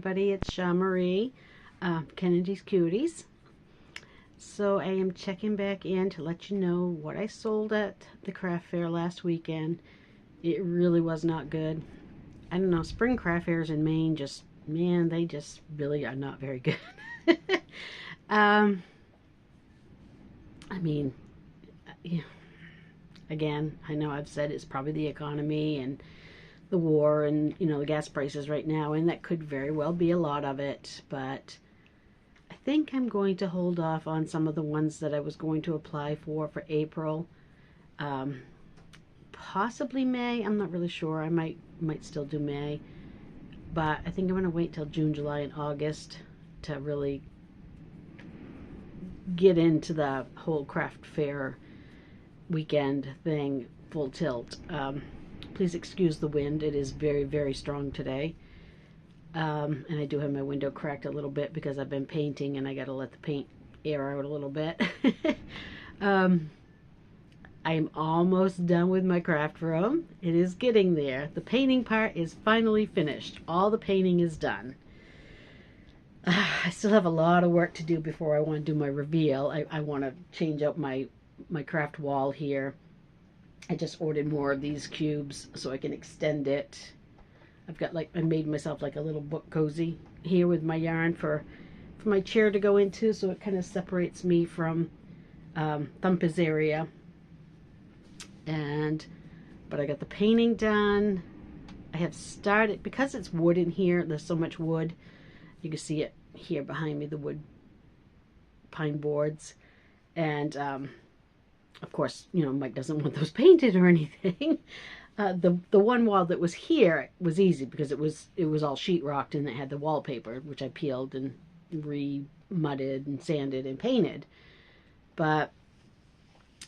everybody, it's Marie, Kennedy's Cuties. So I am checking back in to let you know what I sold at the craft fair last weekend. It really was not good. I don't know, spring craft fairs in Maine just, man, they just really are not very good. I mean, yeah, again, I know I've said it's probably the economy and the war and, you know, the gas prices right now, and that could very well be a lot of it, but I think I'm going to hold off on some of the ones that I was going to apply for April. Possibly May. I'm not really sure. I might still do May, but I think I'm going to wait till June, July, and August to really get into the whole craft fair weekend thing full tilt. Please excuse the wind. It is very, very strong today. And I do have my window cracked a little bit because I've been painting and I got to let the paint air out a little bit. I am almost done with my craft room. It is getting there. The painting part is finally finished. All the painting is done. I still have a lot of work to do before I want to do my reveal. I want to change out my craft wall here. I just ordered more of these cubes so I can extend it. I've got I made myself like a little book cozy here with my yarn for my chair to go into, so it kind of separates me from Thumper's area. But I got the painting done. I have started, because it's wood in here, there's so much wood. You can see it here behind me, the wood pine boards. And of course, you know, Mike doesn't want those painted or anything. The one wall that was here was easy because it was all sheetrocked and it had the wallpaper, which I peeled and re-mudded and sanded and painted. But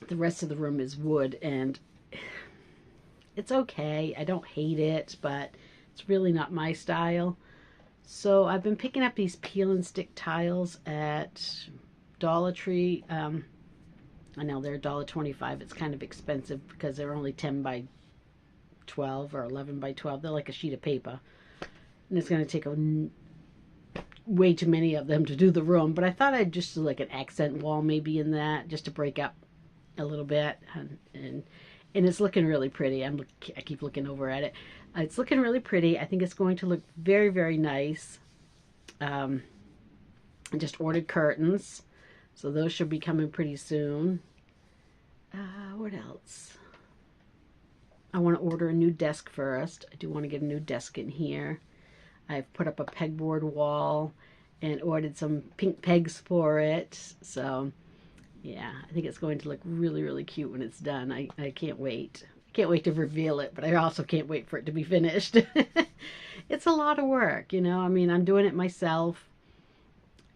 the rest of the room is wood, and it's okay. I don't hate it, but it's really not my style. So I've been picking up these peel and stick tiles at Dollar Tree. I know they're $1.25. It's kind of expensive because they're only 10 by 12 or 11 by 12. They're like a sheet of paper. And it's going to take way too many of them to do the room. But I thought I'd just do like an accent wall maybe in that, just to break up a little bit. And it's looking really pretty. I keep looking over at it. It's looking really pretty. I think it's going to look very, very nice. I just ordered curtains. So those should be coming pretty soon. What else? I want to order a new desk first. I do want to get a new desk in here. I've put up a pegboard wall and ordered some pink pegs for it. So yeah, I think it's going to look really, really cute when it's done. I can't wait. Can't wait to reveal it, but I also can't wait for it to be finished. It's a lot of work, you know. I mean, I'm doing it myself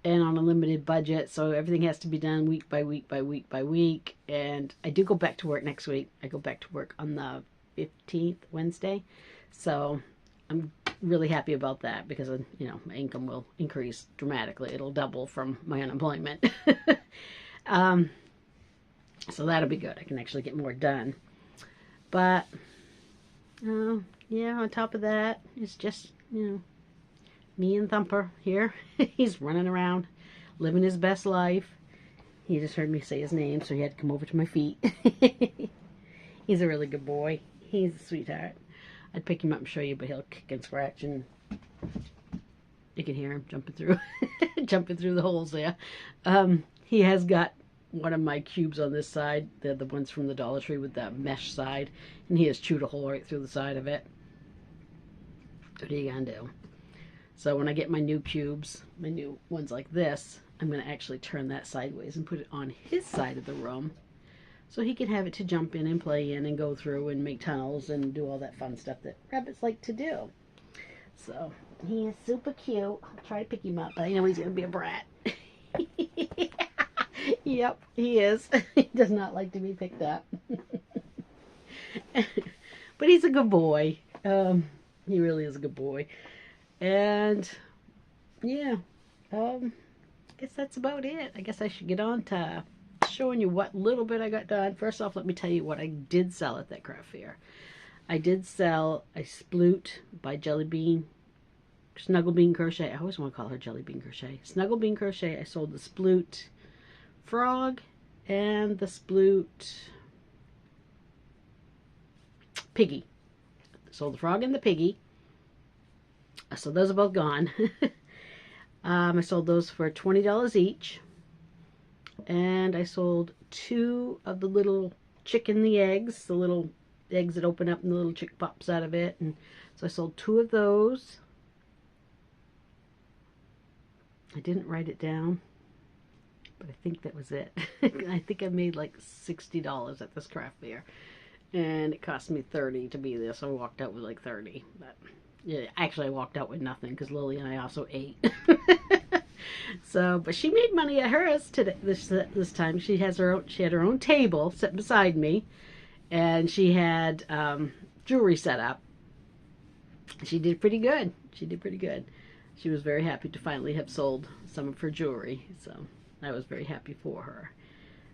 and on a limited budget, so everything has to be done week by week by week by week. And I do go back to work next week. I go back to work on the 15th, Wednesday. So I'm really happy about that because, you know, my income will increase dramatically. It'll double from my unemployment. So that'll be good. I can actually get more done. But, yeah, on top of that, it's just, you know, me and Thumper here. He's running around, living his best life. He just heard me say his name, so he had to come over to my feet. He's a really good boy. He's a sweetheart. I'd pick him up and show you, but he'll kick and scratch, and you can hear him jumping through, jumping through the holes there. He has got one of my cubes on this side. They're the ones from the Dollar Tree with the mesh side, and he has chewed a hole right through the side of it. What are you gonna do? So when I get my new cubes, my new ones like this, I'm going to actually turn that sideways and put it on his side of the room so he can have it to jump in and play in and go through and make tunnels and do all that fun stuff that rabbits like to do. So he is super cute. I'll try to pick him up, but I know he's going to be a brat. Yep, he is. He does not like to be picked up. But he's a good boy. He really is a good boy. And yeah, I guess that's about it. I guess I should get on to showing you what little bit I got done. First off, let me tell you what I did sell at that craft fair. I did sell a sploot by Jelly Bean Snuggle Bean Crochet. I always want to call her Jelly Bean Crochet. Snuggle Bean Crochet, I sold the Sploot Frog and the Sploot Piggy. Sold the frog and the piggy. So those are both gone. I sold those for $20 each. And I sold 2 of the little chicken the eggs, the little eggs that open up and the little chick pops out of it. And so I sold 2 of those. I didn't write it down, but I think that was it. I think I made like $60 at this craft fair. And it cost me $30 to be there, so I walked out with like $30. But yeah, actually I walked out with nothing because Lily and I also ate. So, but she made money at hers today. This time she had her own table set beside me, and she had jewelry set up. She did pretty good. She did pretty good. She was very happy to finally have sold some of her jewelry, so I was very happy for her.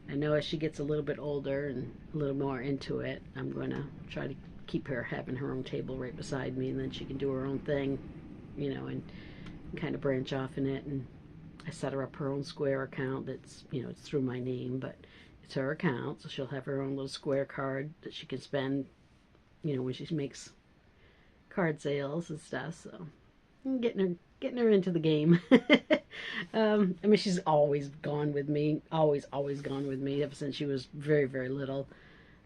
I know as she gets a little bit older and a little more into it, I'm going to try to keep her having her own table right beside me, and then she can do her own thing, you know, and kind of branch off in it. And I set her up her own Square account that's, you know, it's through my name, but it's her account, so she'll have her own little Square card that she can spend, you know, when she makes card sales and stuff. So I'm getting her into the game. I mean, she's always gone with me, always gone with me ever since she was very, very little.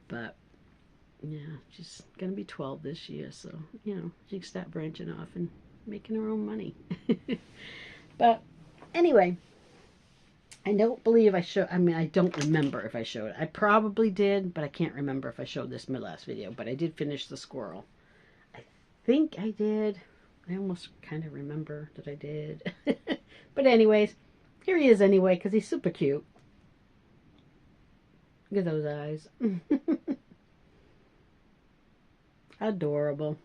But yeah, she's gonna be 12 this year, so you know, she can start branching off and making her own money. But anyway, I don't believe I showed, I mean, I don't remember if I showed it. I probably did, but I can't remember if I showed this in my last video. But I did finish the squirrel. I think I did. I almost kind of remember that I did. But anyways, here he is anyway, because he's super cute. Look at those eyes. Adorable.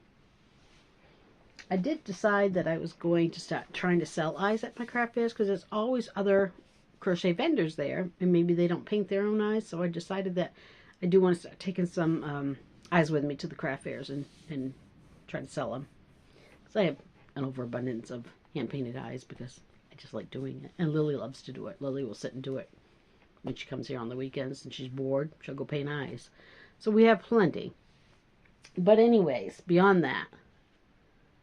I did decide that I was going to start trying to sell eyes at my craft fairs, because there's always other crochet vendors there, and maybe they don't paint their own eyes. So I decided that I do want to start taking some eyes with me to the craft fairs and try to sell them. So I have an overabundance of hand-painted eyes because I just like doing it. And Lily loves to do it. Lily will sit and do it when she comes here on the weekends and she's bored. She'll go paint eyes. So we have plenty. But anyways, beyond that,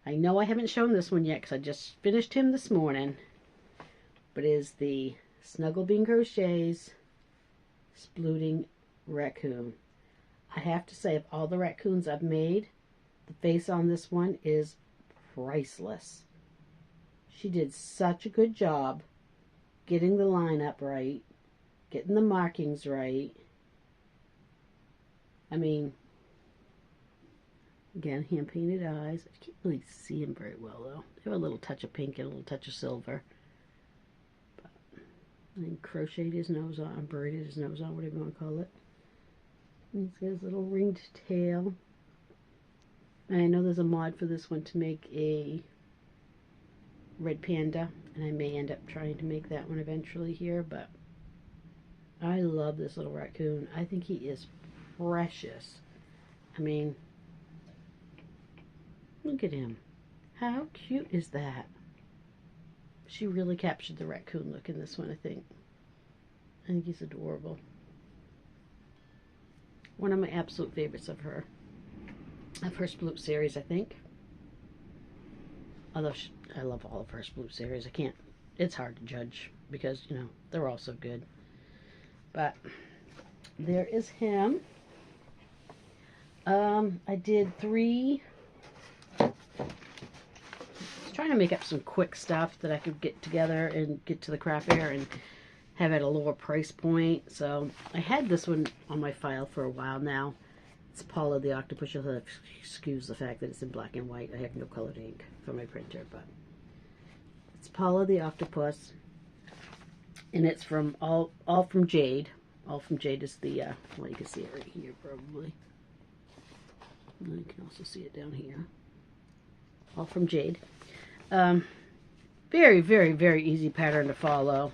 I know I haven't shown this one yet because I just finished him this morning. But it is the Snuggle Bean Crochets Splooting Raccoon. I have to say, of all the raccoons I've made, the face on this one is priceless. She did such a good job getting the line up right, getting the markings right. I mean, again, hand-painted eyes. I can't really see them very well, though. They have a little touch of pink and a little touch of silver. But I think crocheted his nose on, braided his nose on, whatever you want to call it. And he's got his little ringed tail. And I know there's a mod for this one to make a red panda, and I may end up trying to make that one eventually here, but I love this little raccoon. I think he is precious. I mean, look at him. How cute is that? She really captured the raccoon look in this one, I think. I think he's adorable. One of my absolute favorites of her Sploot series, I think. Although I love all of her Sploot series. I can't, it's hard to judge because, you know, they're all so good. But there is him. I did 3. I was trying to make up some quick stuff that I could get together and get to the craft fair and have at a lower price point. So I had this one on my file for a while now. It's Paula the Octopus. You'll have to excuse the fact that it's in black and white. I have no colored ink for my printer, but it's Paula the Octopus, and it's from all from Jade. All from Jade is the well, you can see it right here probably. And you can also see it down here. All from Jade. Very, very, very easy pattern to follow.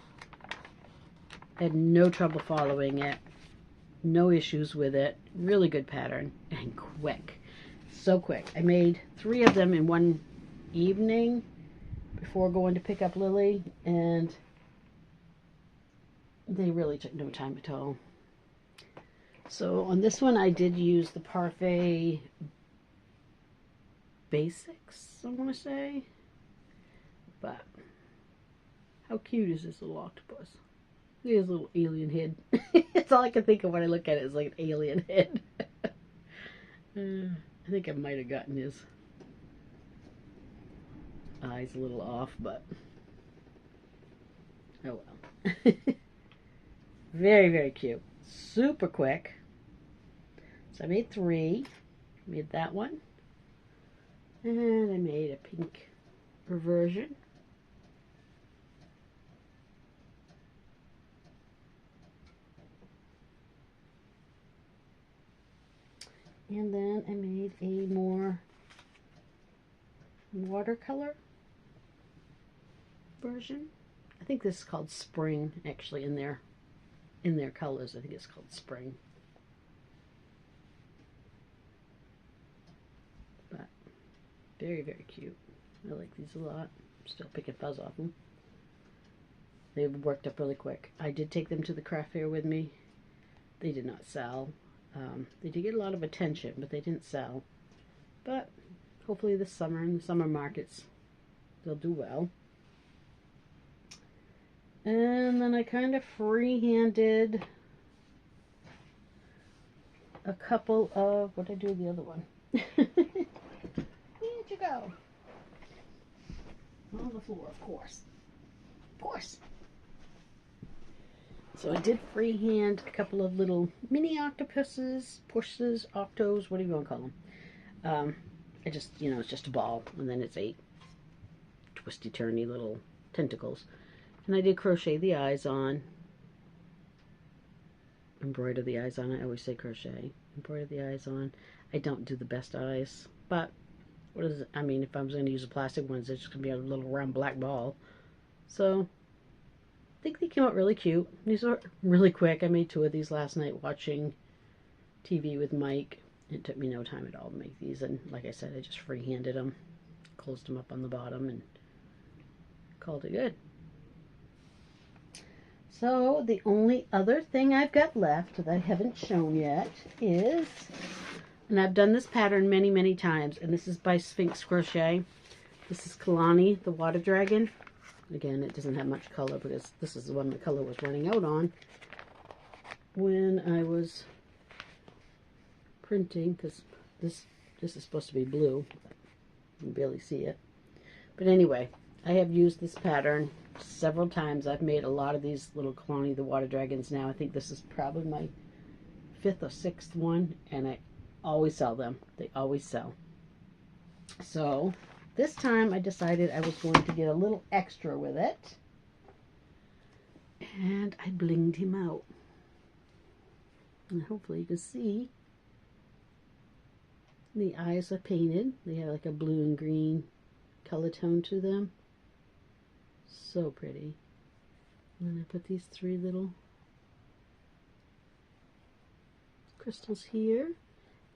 I had no trouble following it. No issues with it. Really good pattern. And quick. So quick. I made 3 of them in one evening. before going to pick up Lily, and they really took no time at all. So on this one, I did use the Parfait Basics, I want to say. But how cute is this little octopus? Look at his little alien head. It's all I can think of when I look at it, is like an alien head. I think I might have gotten his eyes a little off, but oh well. Very, very cute. Super quick. So I made 3. Made that one. And I made a pink version. And then I made a more watercolor version. I think this is called Spring, actually, in their colors. I think it's called Spring. But very, very cute. I like these a lot. I'm still picking fuzz off them. They've worked up really quick. I did take them to the craft fair with me. They did not sell. They did get a lot of attention, but they didn't sell. But hopefully this summer, in the summer markets, they'll do well. And then I kind of free-handed a couple of, what did I do with the other one? Where did you go? On the floor, of course. Of course. So I did freehand a couple of little mini octopuses, pushes, octos, what do you want to call them? I just, it's just a ball, and then it's 8 twisty-turny little tentacles. And I did crochet the eyes on, embroider the eyes on. I always say crochet, embroider the eyes on. I don't do the best eyes, but what is it? I mean, if I was going to use the plastic ones, it's just going to be a little round black ball. So I think they came out really cute. These are really quick. I made 2 of these last night watching TV with Mike. It took me no time at all to make these, and like I said, I just free-handed them, closed them up on the bottom, and called it good. So the only other thing I've got left that I haven't shown yet is, and I've done this pattern many, many times, and this is by Sphinx Crochet. This is Kailani, the water dragon. Again, it doesn't have much color because this is the one the color was running out on when I was printing, because this is supposed to be blue. You can barely see it. But anyway, I have used this pattern several times. I've made a lot of these little Kailani, the water dragons now. I think this is probably my 5th or 6th one, and I always sell them. They always sell. So this time I decided I was going to get a little extra with it, and I blinged him out. And hopefully you can see the eyes are painted. They have like a blue and green color tone to them. So pretty. And then I put these 3 little crystals here,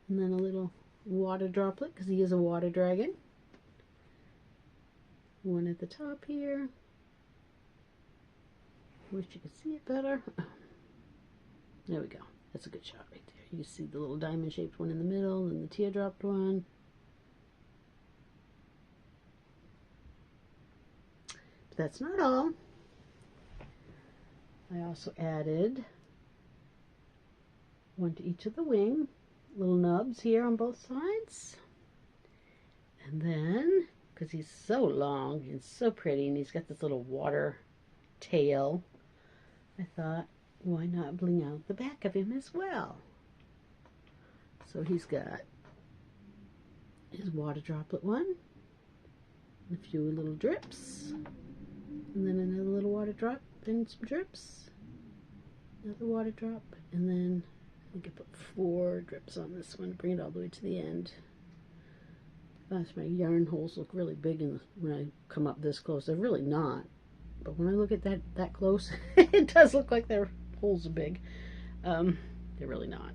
and then a little water droplet because he is a water dragon. One at the top here. Wish you could see it better. There we go. That's a good shot right there. You can see the little diamond shaped one in the middle and the teardrop one. But that's not all. I also added one to each of the wing, little nubs here on both sides. And then, because he's so long and so pretty, and he's got this little water tail, I thought, why not bling out the back of him as well? So he's got his water droplet one, a few little drips, and then another little water drop, then some drips, another water drop, and then I think I put 4 drips on this one, bring it all the way to the end. Gosh, my yarn holes look really big when I come up this close. They're really not, but when I look at that close, it does look like their holes are big. They're really not.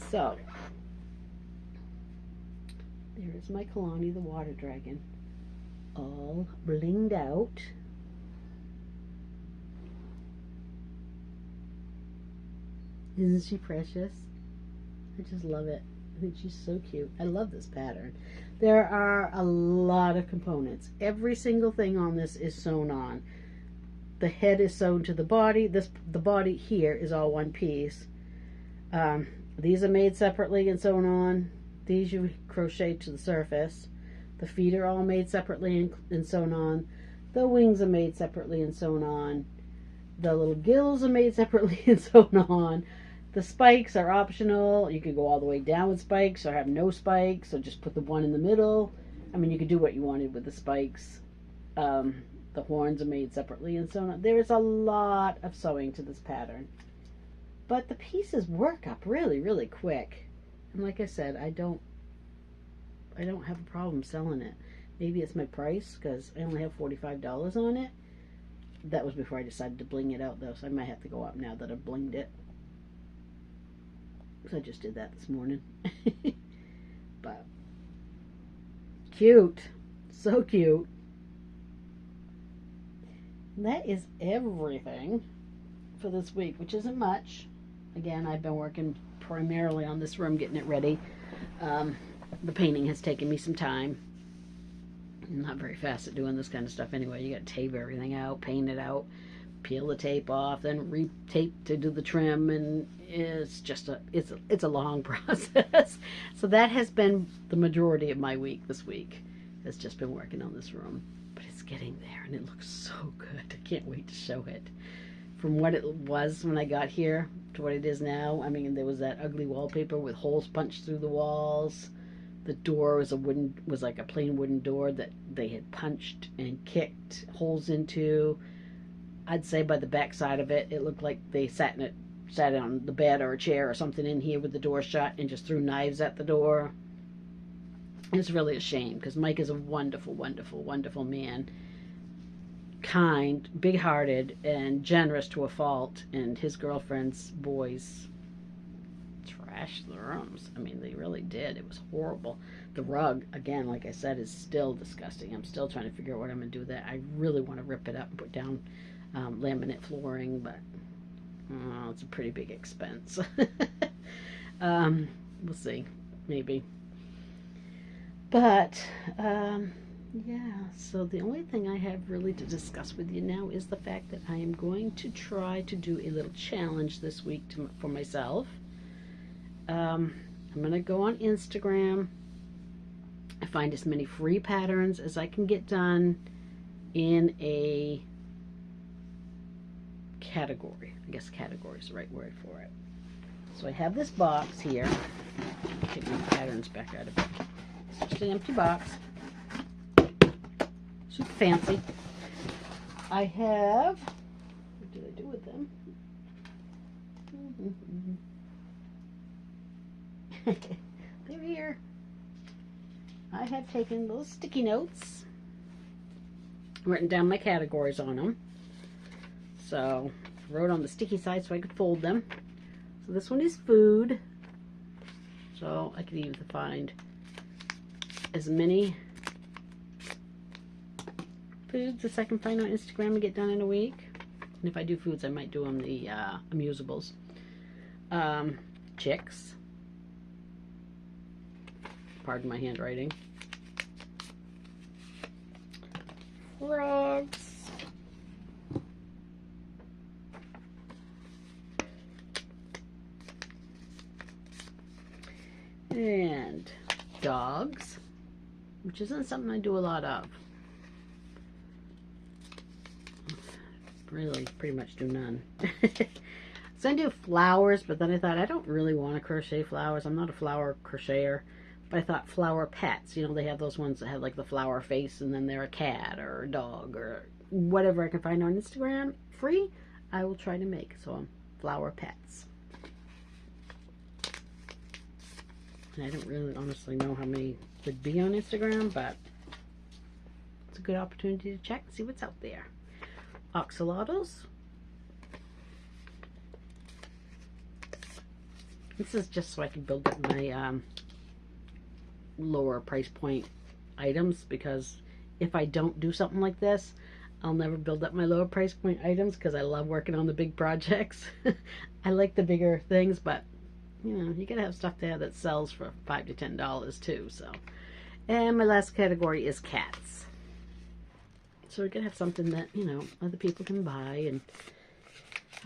So There is my Kailani, the water dragon, all blinged out. Isn't she precious? I just love it. I think she's so cute. I love this pattern. There are a lot of components. Every single thing on this is sewn on. The head is sewn to the body. The body here is all one piece. These are made separately and sewn on. These you crochet to the surface. The feet are all made separately and sewn on. The wings are made separately and sewn on. The little gills are made separately and sewn on. The spikes are optional. You could go all the way down with spikes or have no spikes or just put the one in the middle. I mean, you could do what you wanted with the spikes. The horns are made separately and sewn on. There is a lot of sewing to this pattern. But the pieces work up really, really quick. And like I said, I don't have a problem selling it. Maybe it's my price because I only have $45 on it. That was before I decided to bling it out though, so I might have to go up now that I've blinged it. So I just did that this morning. But cute. So cute. And that is everything for this week, which isn't much. Again, I've been working primarily on this room, getting it ready. The painting has taken me some time. I'm not very fast at doing this kind of stuff anyway. You got to tape everything out, paint it out, peel the tape off, then re-tape to do the trim, and it's just it's a long process. So that has been the majority of my week this week. Has just been working on this room, but it's getting there and it looks so good. I can't wait to show it. From what it was when I got here to what it is now. I mean, there was that ugly wallpaper with holes punched through the walls. The door was like a plain wooden door that they had punched and kicked holes into. I'd say by the back side of it, it looked like they sat on the bed or a chair or something in here with the door shut and just threw knives at the door. And it's really a shame because Mike is a wonderful, wonderful, wonderful man. Kind, big-hearted, and generous to a fault. And his girlfriend's boys trashed the rooms. I mean, they really did. It was horrible. The rug, again, like I said, is still disgusting. I'm still trying to figure out what I'm going to do with that. I really want to rip it up and put down laminate flooring, but it's a pretty big expense. We'll see. Maybe. But, yeah, so the only thing I have really to discuss with you now is the fact that I am going to try to do a little challenge this week for myself. I'm going to go on Instagram and find as many free patterns as I can get done in a category. I guess category is the right word for it. So I have this box here. Take my patterns back out of it. It's just an empty box. Super fancy. I have, what did I do with them? They're here. I have taken little sticky notes, written down my categories on them. So I wrote on the sticky side so I could fold them. So this one is food. So I could even find as many foods as I can find on Instagram and get done in a week. And if I do foods, I might do them the amusables. Chicks. Pardon my handwriting. Frogs. And dogs, which isn't something I do a lot of. Really, pretty much do none. So I do flowers, but then I thought I don't really want to crochet flowers. I'm not a flower crocheter. But I thought flower pets, you know, they have those ones that have like the flower face and then they're a cat or a dog or whatever I can find on Instagram free, I will try to make. So flower pets. And I don't really honestly know how many would be on Instagram, but it's a good opportunity to check and see what's out there. Axolotls. This is just so I can build up my lower price point items, because if I don't do something like this, I'll never build up my lower price point items, because I love working on the big projects. I like the bigger things, but you know, you gotta have stuff there that sells for $5 to $10 too. So, and my last category is cats. So we're gonna have something that, you know, other people can buy. And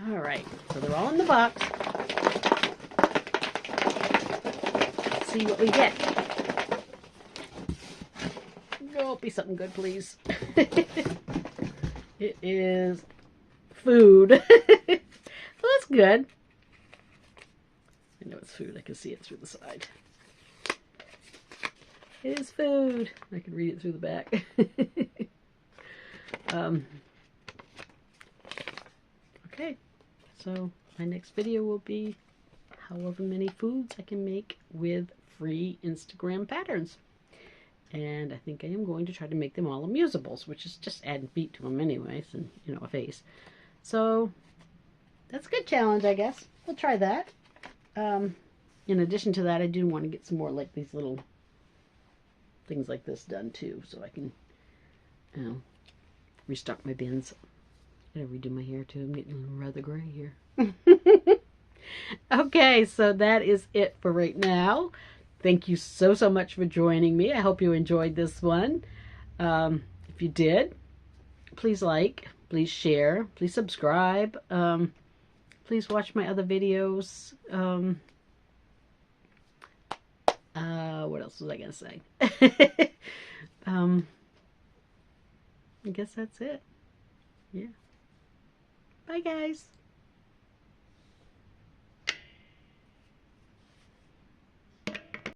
all right, so they're all in the box. Let's see what we get. Oh, be something good, please. It is food. Well, that's good. I know it's food. I can see it through the side. It is food. I can read it through the back. Okay, so my next video will be however many foods I can make with free Instagram patterns. And I think I am going to try to make them all amusables, which is just adding feet to them anyways, and, you know, a face. So that's a good challenge, I guess. We'll try that. In addition to that, I do want to get some more like these little things like this done too, so I can, you know, restock my bins. I gotta redo my hair too. I'm getting rather gray here. Okay, so that is it for right now. Thank you so much for joining me. I hope you enjoyed this one. If you did, please like, please share, please subscribe. Please watch my other videos. What else was I gonna say? I guess that's it. Yeah. Bye, guys.